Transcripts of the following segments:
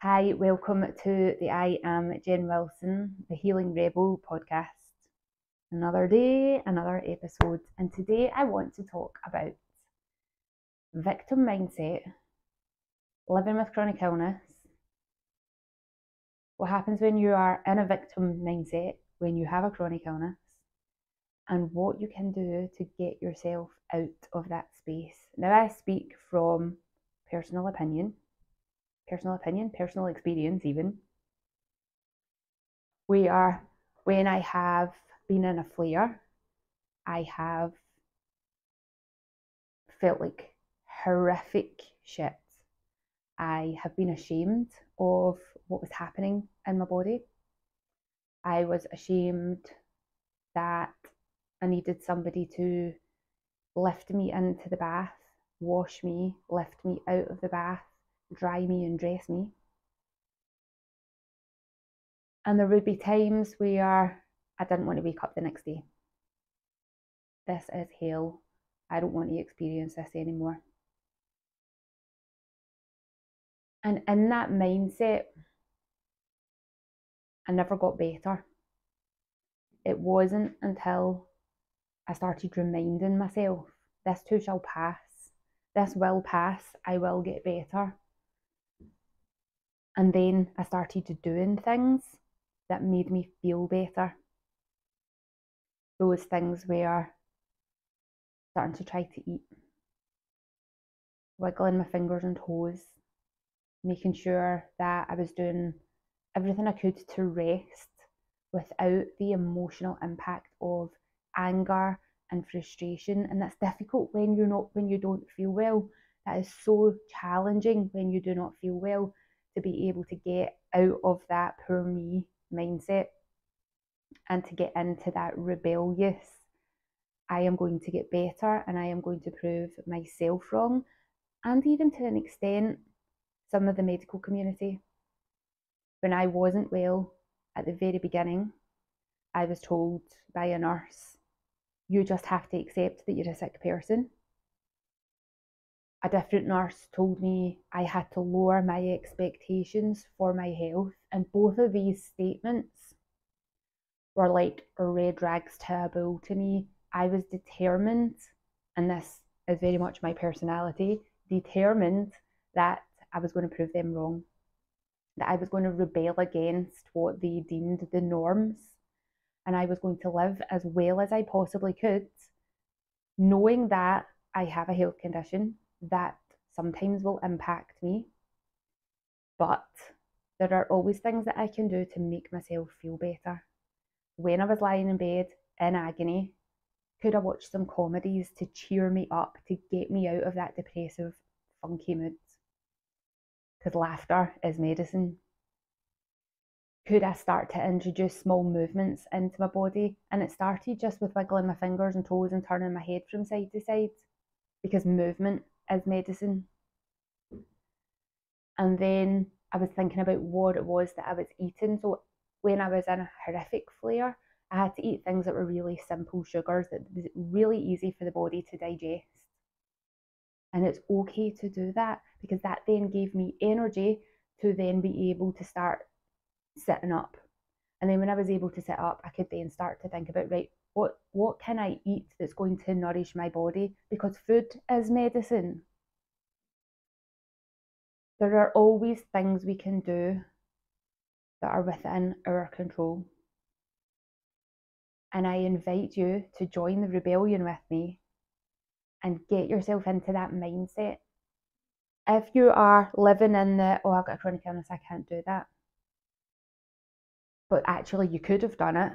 Hi, welcome to the I Am Jen Wilson, the Healing Rebel podcast. Another day, another episode, and today I want to talk about victim mindset, living with chronic illness, what happens when you are in a victim mindset when you have a chronic illness, and what you can do to get yourself out of that space. Now, I speak from personal experience, even. When I have been in a flare, I have felt like horrific shit. I have been ashamed of what was happening in my body. I was ashamed that I needed somebody to lift me into the bath, wash me, lift me out of the bath, dry me and dress me. And there would be times where I didn't want to wake up the next day. This is hell. I don't want to experience this anymore. And in that mindset, I never got better. It wasn't until I started reminding myself, this too shall pass. This will pass. I will get better. And then I started doing things that made me feel better. Those things were starting to try to eat, wiggling my fingers and toes, making sure that I was doing everything I could to rest without the emotional impact of anger and frustration. And that's difficult when you don't feel well. That is so challenging when you do not feel well, to be able to get out of that poor me mindset and to get into that rebellious, I am going to get better and I am going to prove myself wrong, and even to an extent some of the medical community. When I wasn't well at the very beginning, I was told by a nurse, you just have to accept that you're a sick person. A different nurse told me I had to lower my expectations for my health, and both of these statements were like red rags to a bull to me. I was determined, and this is very much my personality, determined that I was going to prove them wrong, that I was going to rebel against what they deemed the norms, and I was going to live as well as I possibly could, knowing that I have a health condition that sometimes will impact me, but there are always things that I can do to make myself feel better. When I was lying in bed in agony, could I watch some comedies to cheer me up, to get me out of that depressive, funky mood? Because laughter is medicine. Could I start to introduce small movements into my body? And it started just with wiggling my fingers and toes and turning my head from side to side, because movement is medicine. And then I was thinking about what it was that I was eating. So when I was in a horrific flare, I had to eat things that were really simple sugars that was really easy for the body to digest. And it's okay to do that, because that then gave me energy to then be able to start sitting up. And then when I was able to sit up, I could then start to think about, right, what can I eat that's going to nourish my body? Because food is medicine. There are always things we can do that are within our control. And I invite you to join the rebellion with me and get yourself into that mindset. If you are living in the, oh, I've got a chronic illness, I can't do that, but actually you could have done it,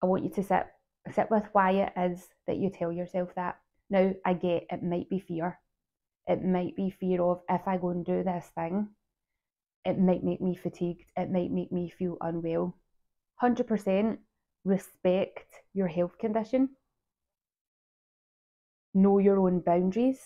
I want you to sit with why it is that you tell yourself that. Now, I get it might be fear. It might be fear of, if I go and do this thing, it might make me fatigued. It might make me feel unwell. 100% respect your health condition. Know your own boundaries.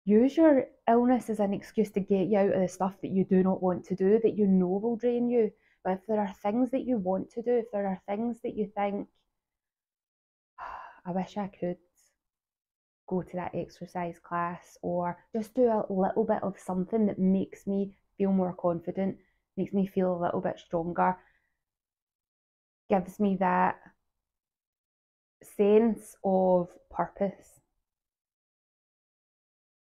Use your illness as an excuse to get you out of the stuff that you do not want to do, that you know will drain you. But if there are things that you want to do, if there are things that you think, I wish I could, go to that exercise class, or just do a little bit of something that makes me feel more confident, makes me feel a little bit stronger, gives me that sense of purpose,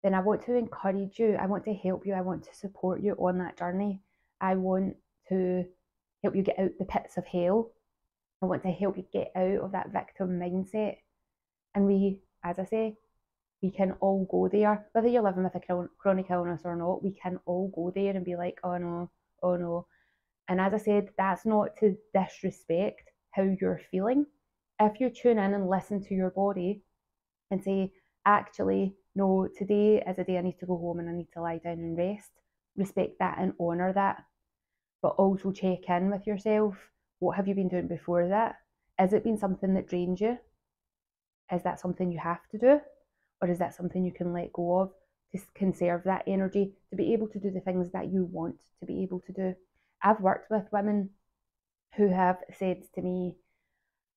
then I want to encourage you, I want to help you, I want to support you on that journey. I want to help you get out the pits of hell. I want to help you get out of that victim mindset. And we, as I say, we can all go there, whether you're living with a chronic illness or not, we can all go there and be like, oh no, oh no. And as I said, that's not to disrespect how you're feeling. If you tune in and listen to your body and say, actually, no, today is a day I need to go home and I need to lie down and rest, respect that and honour that. But also check in with yourself. What have you been doing before that? Has it been something that drains you? Is that something you have to do? Or is that something you can let go of to conserve that energy, to be able to do the things that you want to be able to do? I've worked with women who have said to me,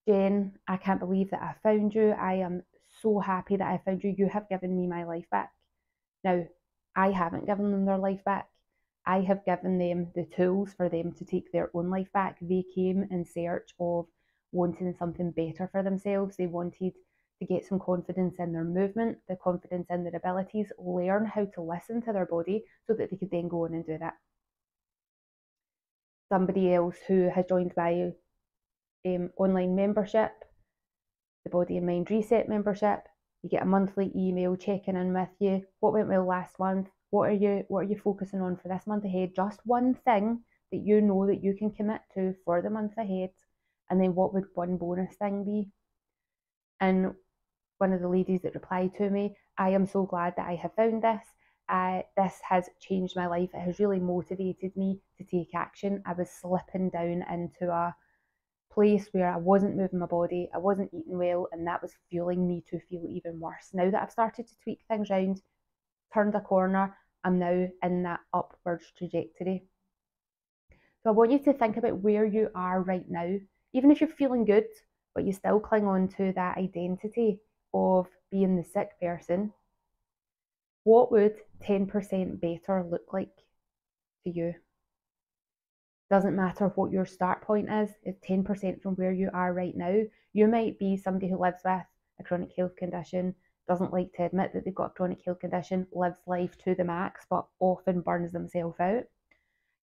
Jen, I can't believe that I found you. I am so happy that I found you. You have given me my life back. Now, I haven't given them their life back. I have given them the tools for them to take their own life back. They came in search of wanting something better for themselves. They wanted to get some confidence in their movement, the confidence in their abilities, learn how to listen to their body so that they could then go on and do that. Somebody else who has joined my online membership, the Body and Mind Reset membership, you get a monthly email checking in with you. What went well last month? What are you focusing on for this month ahead? Just one thing that you know that you can commit to for the month ahead. And then what would one bonus thing be? And one of the ladies that replied to me, I am so glad that I have found this. This has changed my life. It has really motivated me to take action. I was slipping down into a place where I wasn't moving my body, I wasn't eating well, and that was fueling me to feel even worse. Now that I've started to tweak things around, turned a corner, I'm now in that upwards trajectory. So I want you to think about where you are right now. Even if you're feeling good, but you still cling on to that identity of being the sick person, what would 10% better look like to you? Doesn't matter what your start point is, it's 10% from where you are right now. You might be somebody who lives with a chronic health condition, doesn't like to admit that they've got a chronic health condition, lives life to the max, but often burns themselves out.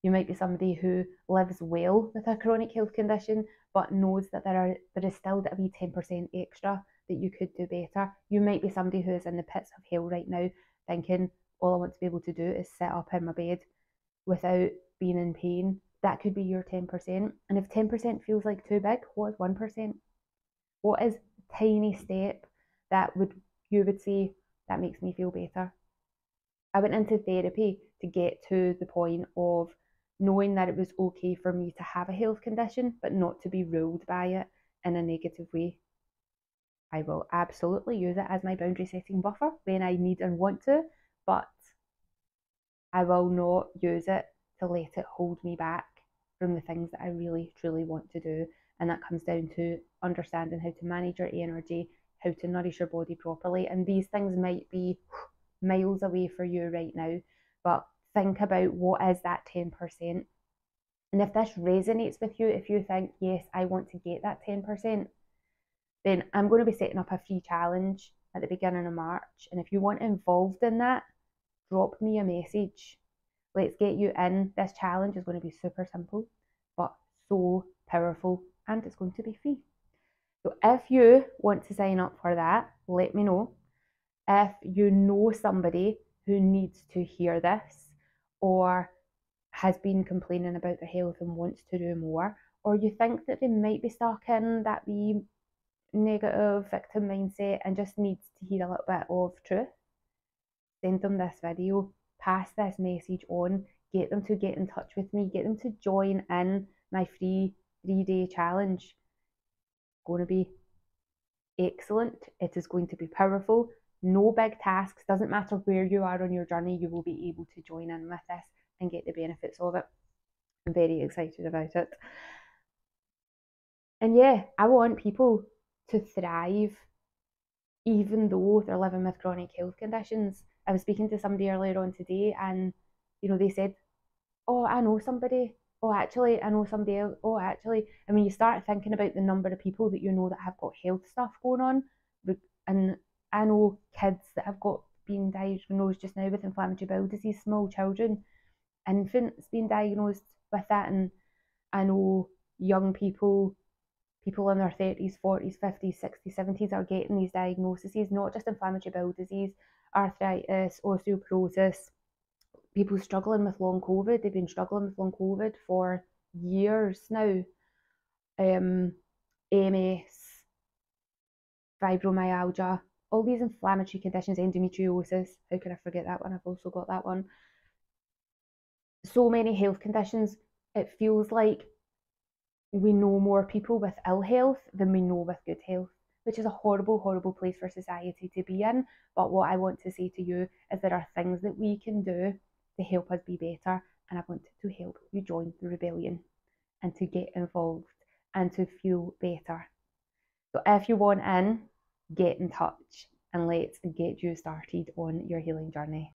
You might be somebody who lives well with a chronic health condition, but knows that there is still that wee 10% extra that you could do better. You might be somebody who is in the pits of hell right now, thinking, all I want to be able to do is sit up in my bed without being in pain. That could be your 10%. And if 10% feels like too big, what is 1%? What is a tiny step that you would say, that makes me feel better? I went into therapy to get to the point of knowing that it was okay for me to have a health condition, but not to be ruled by it in a negative way. I will absolutely use it as my boundary setting buffer when I need and want to, but I will not use it to let it hold me back from the things that I really, truly want to do. And that comes down to understanding how to manage your energy, how to nourish your body properly. And these things might be miles away for you right now, but think about what is that 10%. And if this resonates with you, if you think, yes, I want to get that 10%, then I'm going to be setting up a free challenge at the beginning of March. And if you want involved in that, drop me a message. Let's get you in. This challenge is going to be super simple, but so powerful, and it's going to be free. So if you want to sign up for that, let me know. If you know somebody who needs to hear this, or has been complaining about their health and wants to do more, or you think that they might be stuck in that wee negative victim mindset and just needs to hear a little bit of truth, send them this video, pass this message on, get them to get in touch with me, get them to join in my free 3-day challenge. It's going to be excellent. It is going to be powerful. No big tasks. Doesn't matter where you are on your journey, you will be able to join in with this and get the benefits of it. I'm very excited about it. And yeah, I want people to thrive even though they're living with chronic health conditions. I was speaking to somebody earlier on today, and they said, "Oh, I know somebody. Oh, actually, I know somebody else. Oh, actually." And when you start thinking about the number of people that that have got health stuff going on, and I know kids that have got being diagnosed just now with inflammatory bowel disease, small children, infants being diagnosed with that, and I know young people in their 30s, 40s, 50s, 60s, 70s are getting these diagnoses, not just inflammatory bowel disease, arthritis, osteoporosis, people struggling with long COVID. They've been struggling with long COVID for years now. MS, fibromyalgia, all these inflammatory conditions, endometriosis. How could I forget that one? I've also got that one. So many health conditions. It feels like we know more people with ill health than we know with good health, which is a horrible, horrible place for society to be in. But what I want to say to you is there are things that we can do to help us be better, and I want to help you join the rebellion and to get involved and to feel better. So if you want in, get in touch and let's get you started on your healing journey.